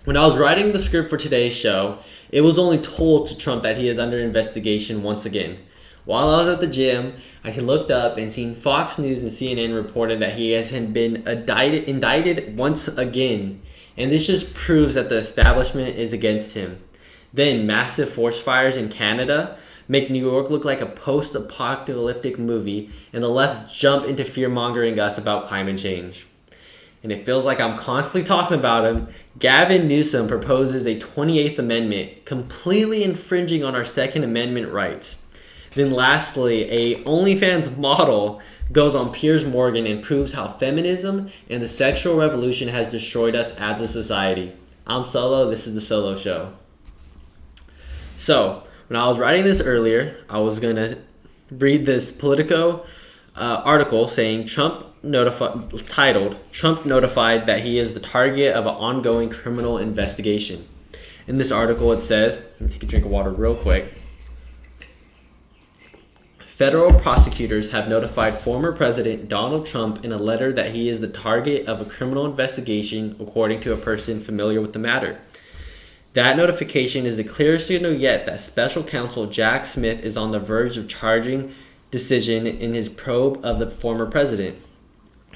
When I was writing the script for today's show, it was only told to Trump that he is under investigation once again. While I was at the gym, I looked up and seen Fox News and CNN reported that he has been indicted once again. And this just proves that the establishment is against him. Then massive forest fires in Canada make New York look like a post-apocalyptic movie, and the left jump into fear-mongering us about climate change. And it feels like I'm constantly talking about him. Gavin Newsom proposes a 28th Amendment, completely infringing on our Second Amendment rights. Then lastly, a OnlyFans model goes on Piers Morgan and proves how feminism and the sexual revolution has destroyed us as a society. I'm Solo, this is the Solo Show. So, when I was writing this earlier, I was going to read this Politico article saying titled Trump notified that he is the target of an ongoing criminal investigation. In this article it says, let me take a drink of water real quick. Federal prosecutors have notified former President Donald Trump in a letter that he is the target of a criminal investigation, according to a person familiar with the matter. That notification is the clearest signal yet that Special Counsel Jack Smith is on the verge of charging decision in his probe of the former president.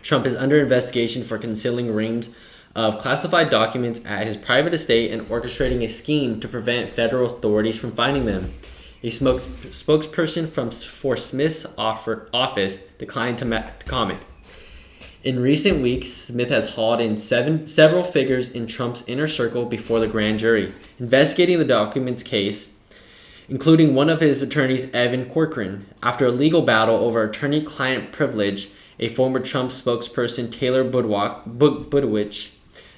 Trump is under investigation for concealing reams of classified documents at his private estate and orchestrating a scheme to prevent federal authorities from finding them. A spokesperson for Smith's office declined to comment. In recent weeks, Smith has hauled in several figures in Trump's inner circle before the grand jury, investigating the documents case, including one of his attorneys, Evan Corcoran. After a legal battle over attorney-client privilege, a former Trump spokesperson, Taylor Budowich,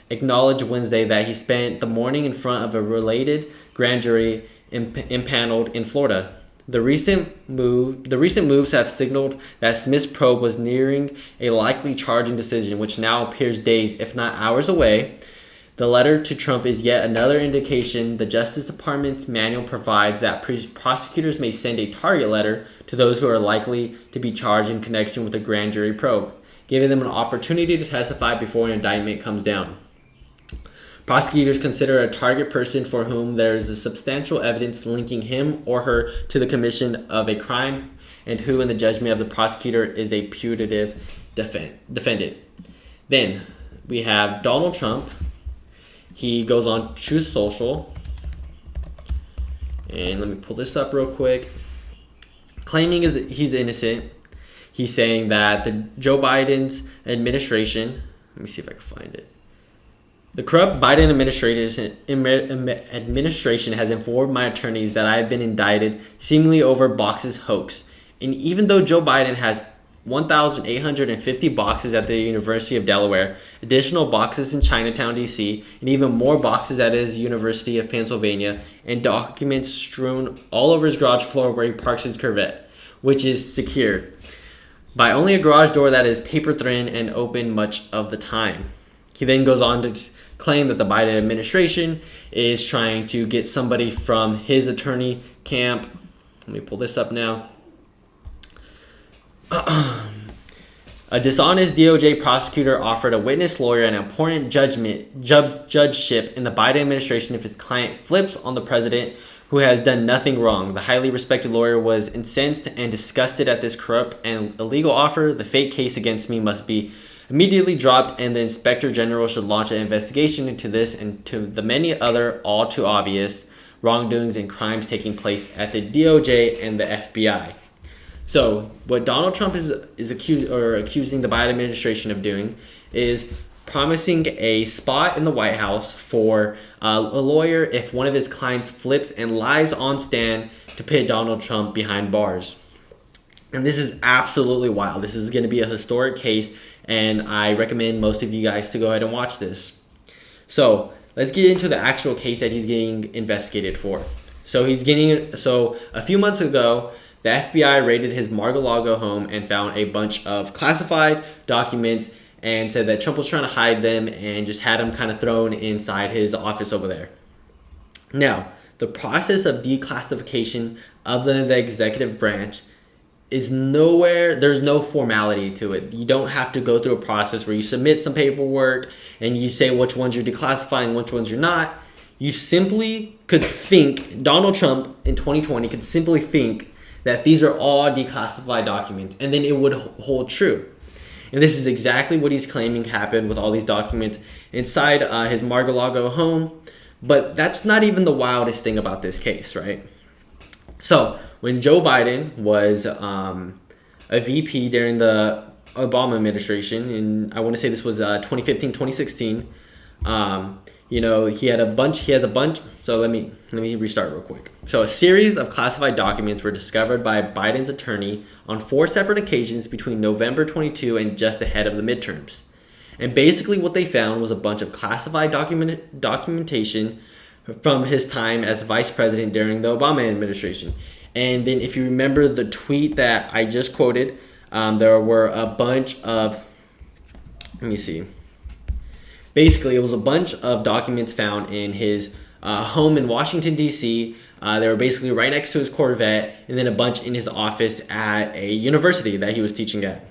acknowledged Wednesday that he spent the morning in front of a related grand jury impaneled in Florida. The recent moves have signaled that Smith's probe was nearing a likely charging decision, which now appears days, if not hours away. The letter to Trump is yet another indication the Justice Department's manual provides that prosecutors may send a target letter to those who are likely to be charged in connection with a grand jury probe, giving them an opportunity to testify before an indictment comes down. Prosecutors consider a target person for whom there is substantial evidence linking him or her to the commission of a crime and who, in the judgment of the prosecutor, is a putative defendant. Then we have Donald Trump. He goes on Truth Social. And let me pull this up real quick. Claiming he's innocent. He's saying that the Joe Biden's administration, let me see if I can find it. The corrupt Biden administration has informed my attorneys that I have been indicted seemingly over boxes hoax. And even though Joe Biden has 1,850 boxes at the University of Delaware, additional boxes in Chinatown, D.C., and even more boxes at his University of Pennsylvania, and documents strewn all over his garage floor where he parks his Corvette, which is secured by only a garage door that is paper thin and open much of the time. He then goes on to claim that the Biden administration is trying to get somebody from his attorney camp. Let me pull this up now. A dishonest DOJ prosecutor offered a witness lawyer an important judgeship in the Biden administration if his client flips on the president, who has done nothing wrong. The highly respected lawyer was incensed and disgusted at this corrupt and illegal offer. The fake case against me must be immediately dropped, and the Inspector General should launch an investigation into this and to the many other all too obvious wrongdoings and crimes taking place at the DOJ and the FBI. So what Donald Trump is accusing the Biden administration of doing is promising a spot in the White House for a lawyer if one of his clients flips and lies on stand to put Donald Trump behind bars. And this is absolutely wild. This is going to be a historic case, and I recommend most of you guys to go ahead and watch this. So let's get into the actual case that he's getting investigated for. So a few months ago, the FBI raided his Mar-a-Lago home and found a bunch of classified documents and said that Trump was trying to hide them and just had them kind of thrown inside his office over there. Now, the process of declassification of the executive branch is nowhere, there's no formality to it. You don't have to go through a process where you submit some paperwork and you say which ones you're declassifying, which ones you're not. You simply could think, Donald Trump in 2020 could simply think that these are all declassified documents, and then it would hold true. And this is exactly what he's claiming happened with all these documents inside his Mar-a-Lago home. But that's not even the wildest thing about this case, right? So when Joe Biden was a VP during the Obama administration, and I want to say this was 2015, 2016, he has a bunch. So let me restart real quick. So a series of classified documents were discovered by Biden's attorney on 4 separate occasions between November 22 and just ahead of the midterms. And basically what they found was a bunch of classified documentation from his time as vice president during the Obama administration. And then if you remember the tweet that I just quoted, there were a bunch of, let me see. Basically, it was a bunch of documents found in his home in Washington, D.C. They were basically right next to his Corvette, and then a bunch in his office at a university that he was teaching at.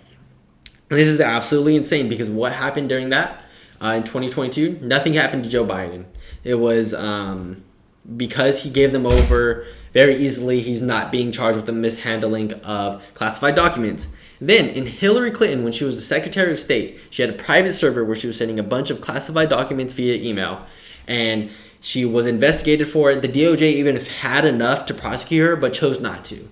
And this is absolutely insane because what happened during that in 2022? Nothing happened to Joe Biden. It was because he gave them over very easily. He's not being charged with the mishandling of classified documents. Then, in Hillary Clinton, when she was the Secretary of State, she had a private server where she was sending a bunch of classified documents via email, and she was investigated for it. The DOJ even had enough to prosecute her, but chose not to.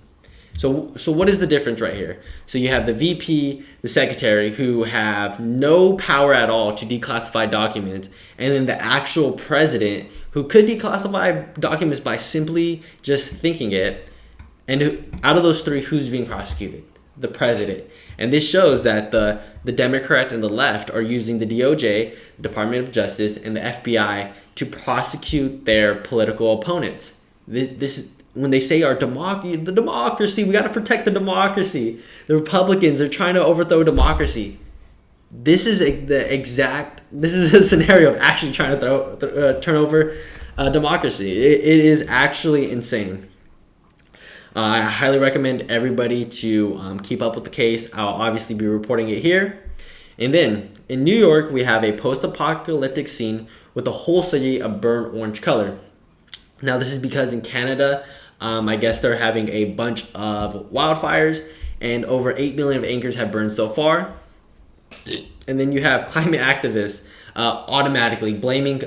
So what is the difference right here? So you have the VP, the Secretary, who have no power at all to declassify documents, and then the actual president, who could declassify documents by simply just thinking it. And out of those 3, who's being prosecuted? The president. And this shows that the Democrats and the left are using the DOJ, the Department of Justice, and the FBI to prosecute their political opponents. This is when they say the democracy, we got to protect the democracy. The Republicans are trying to overthrow democracy. This is a scenario of actually trying to turn over democracy. It is actually insane. I highly recommend everybody to keep up with the case. I'll obviously be reporting it here. And then in New York, we have a post-apocalyptic scene with the whole city a burnt orange color. Now, this is because in Canada, I guess they're having a bunch of wildfires, and over 8 million acres have burned so far. And then you have climate activists automatically blaming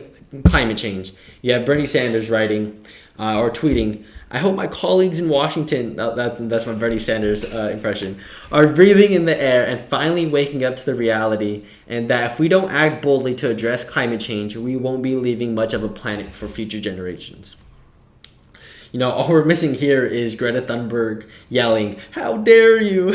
climate change. You have Bernie Sanders writing or tweeting, "I hope my colleagues in Washington," that's my Bernie Sanders impression, "are breathing in the air and finally waking up to the reality, and that if we don't act boldly to address climate change, we won't be leaving much of a planet for future generations." All we're missing here is Greta Thunberg yelling, "How dare you!"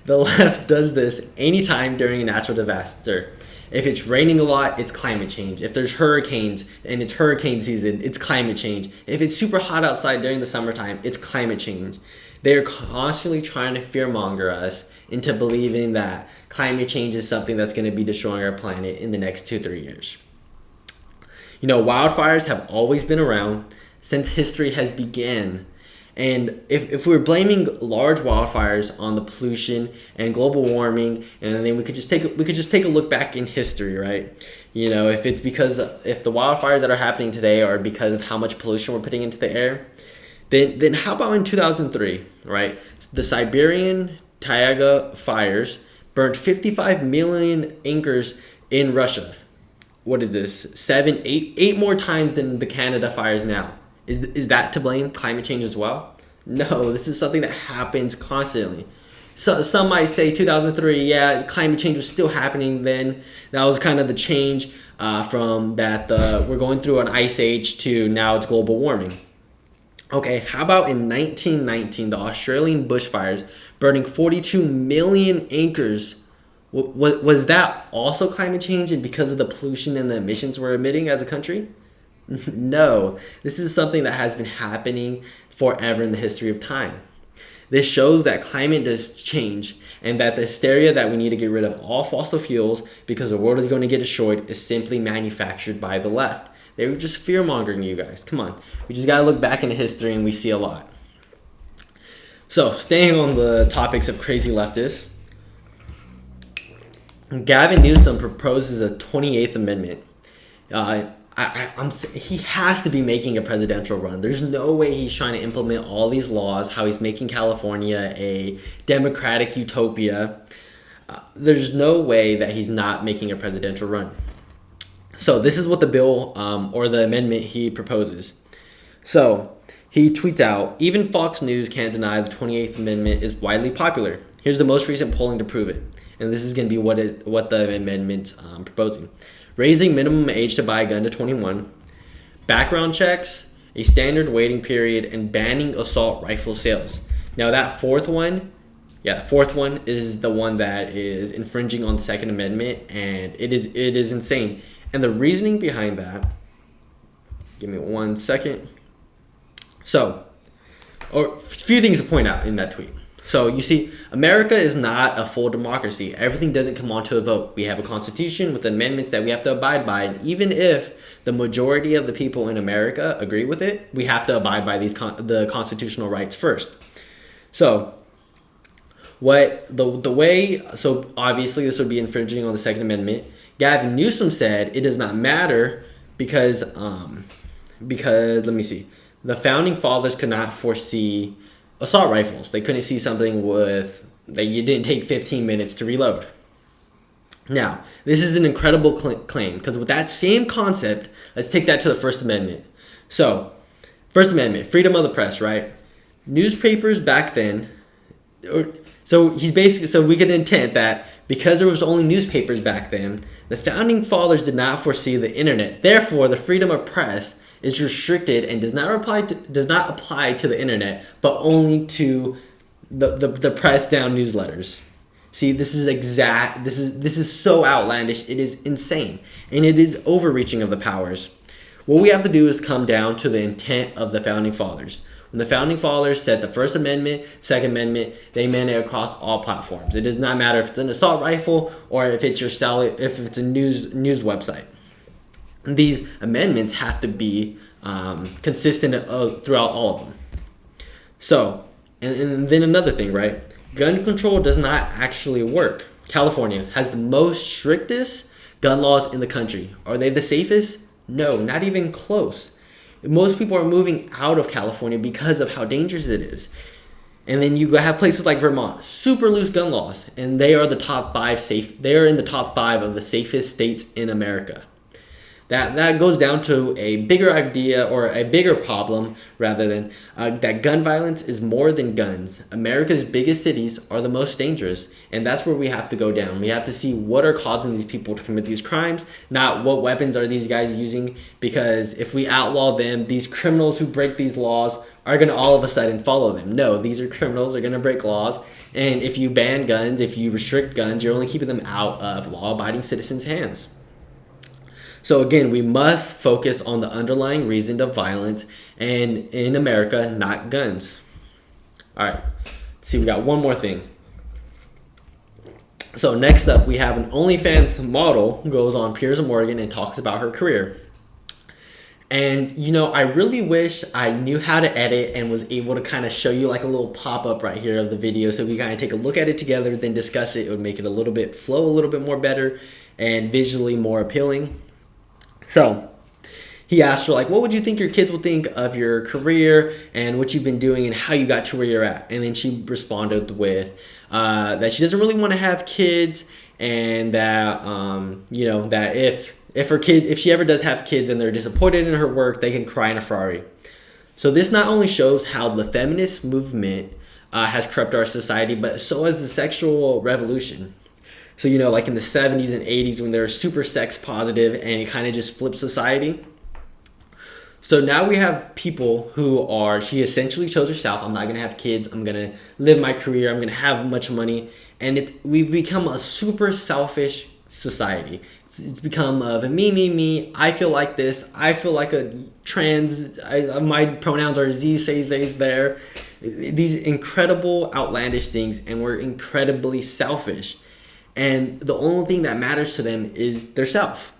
The left does this anytime during a natural disaster. If it's raining a lot, it's climate change. If there's hurricanes and it's hurricane season, it's climate change. If it's super hot outside during the summertime, it's climate change. They're constantly trying to fear-monger us into believing that climate change is something that's going to be destroying our planet in the next 2-3 years. Wildfires have always been around since history has begun. And if we're blaming large wildfires on the pollution and global warming, and then we could just take a look back in history, right? If the wildfires that are happening today are because of how much pollution we're putting into the air, then how about in 2003, right? The Siberian taiga fires burnt 55 million acres in Russia. What is this? 8 more times than the Canada fires now. Is that to blame climate change as well? No, this is something that happens constantly. So some might say 2003, yeah, climate change was still happening then. That was kind of the change from that we're going through an ice age to now it's global warming. Okay, how about in 1919, the Australian bushfires burning 42 million acres? Was that also climate change and because of the pollution and the emissions we're emitting as a country? No, this is something that has been happening forever in the history of time. This shows that climate does change and that the hysteria that we need to get rid of all fossil fuels because the world is going to get destroyed is simply manufactured by the left. They were just fear-mongering you guys. Come on. We just got to look back into history and we see a lot. So, staying on the topics of crazy leftists, Gavin Newsom proposes a 28th Amendment. He has to be making a presidential run. There's no way he's trying to implement all these laws, how he's making California a democratic utopia. There's no way that he's not making a presidential run. So this is what the bill or the amendment he proposes. So he tweets out, even Fox News can't deny the 28th Amendment is widely popular. Here's the most recent polling to prove it. And this is going to be what the amendment's proposing. Raising minimum age to buy a gun to 21, background checks, a standard waiting period, and banning assault rifle sales. Now that fourth one is the one that is infringing on the Second Amendment, and it is insane. And the reasoning behind that, give me 1 second. So, a few things to point out in that tweet. So you see, America is not a full democracy. Everything doesn't come onto a vote. We have a constitution with amendments that we have to abide by. And even if the majority of the people in America agree with it, we have to abide by the constitutional rights first. So so obviously this would be infringing on the Second Amendment. Gavin Newsom said it does not matter because let me see. The founding fathers could not foresee assault rifles. They couldn't see something that you didn't take 15 minutes to reload. Now, this is an incredible claim because with that same concept, let's take that to the First Amendment. So, First Amendment, freedom of the press, right? Newspapers back then, so we could intent that because there was only newspapers back then, the founding fathers did not foresee the internet. Therefore, the freedom of press is restricted and does not apply to the internet, but only to the press down newsletters. See, this is so outlandish. It is insane, and it is overreaching of the powers. What we have to do is come down to the intent of the founding fathers. When the founding fathers said the First Amendment, Second Amendment, they meant it across all platforms. It does not matter if it's an assault rifle or if it's a news website. These amendments have to be consistent throughout all of them. So, and then another thing, right? Gun control does not actually work. California has the most strictest gun laws in the country. Are they the safest? No, not even close. Most people are moving out of California because of how dangerous it is. And then you have places like Vermont, super loose gun laws, and they are in the top 5 of the safest states in America. That goes down to a bigger idea or a bigger problem rather than that gun violence is more than guns. America's biggest cities are the most dangerous, and that's where we have to go down. We have to see what are causing these people to commit these crimes, not what weapons are these guys using, because if we outlaw them, these criminals who break these laws are going to all of a sudden follow them. No, these are criminals, they're going to break laws, and if you ban guns, if you restrict guns, you're only keeping them out of law-abiding citizens' hands. So again, we must focus on the underlying reason of violence, and in America, not guns. All right, let's see, we got one more thing. So next up, we have an OnlyFans model who goes on Piers Morgan and talks about her career. And, I really wish I knew how to edit and was able to kind of show you like a little pop-up right here of the video so we kind of take a look at it together, then discuss it. It would make it flow a little bit more better and visually more appealing. So he asked her, like, what would you think your kids would think of your career and what you've been doing and how you got to where you're at? And then she responded with that she doesn't really want to have kids, and that, that if she ever does have kids and they're disappointed in her work, they can cry in a Ferrari. So this not only shows how the feminist movement has corrupted our society, but so has the sexual revolution. So, like in the 70s and 80s when they were super sex positive and it kind of just flipped society. So now we have people she essentially chose herself. I'm not going to have kids. I'm going to live my career. I'm going to have much money. And we've become a super selfish society. It's become of me. I feel like this. I feel like a trans. My pronouns are Z, say, zays there. These incredible, outlandish things. And we're incredibly selfish. And the only thing that matters to them is their self.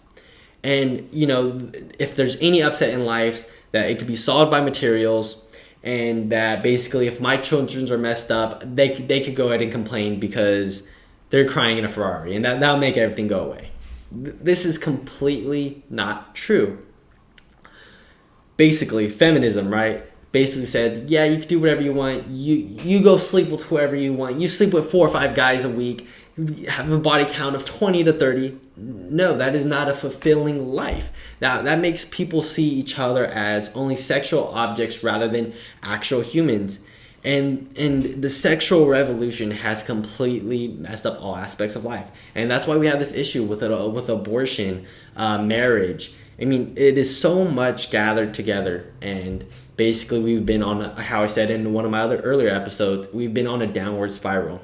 And, if there's any upset in life, that it could be solved by materials. and that basically if my children are messed up, they could go ahead and complain because they're crying in a Ferrari, and that'll make everything go away. This is completely not true. Basically, feminism, right? Basically said, yeah, you can do whatever you want. You go sleep with whoever you want. You sleep with 4 or 5 guys a week. You have a body count of 20 to 30. No, that is not a fulfilling life. That makes people see each other as only sexual objects rather than actual humans. And the sexual revolution has completely messed up all aspects of life. And that's why we have this issue with abortion, marriage. I mean, it is so much gathered together, and basically we've been on, how I said in one of my other earlier episodes, we've been on a downward spiral.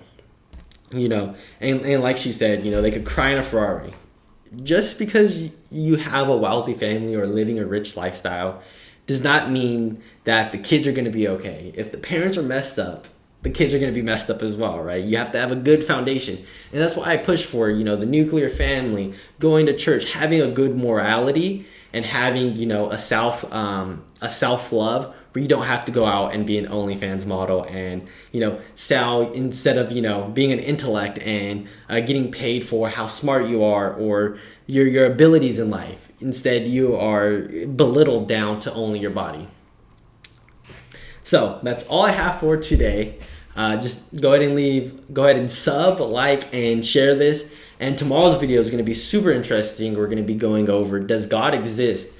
And like she said, they could cry in a Ferrari. Just because you have a wealthy family or living a rich lifestyle does not mean that the kids are going to be okay. If the parents are messed up, the kids are going to be messed up as well, right? You have to have a good foundation. And that's why I push for, the nuclear family, going to church, having a good morality, and having, a self-love where you don't have to go out and be an OnlyFans model and, sell instead of, being an intellect and getting paid for how smart you are or your abilities in life. Instead, you are belittled down to only your body. So that's all I have for today. Just go ahead and sub, like, and share this. And tomorrow's video is going to be super interesting. We're going to be going over, does God exist?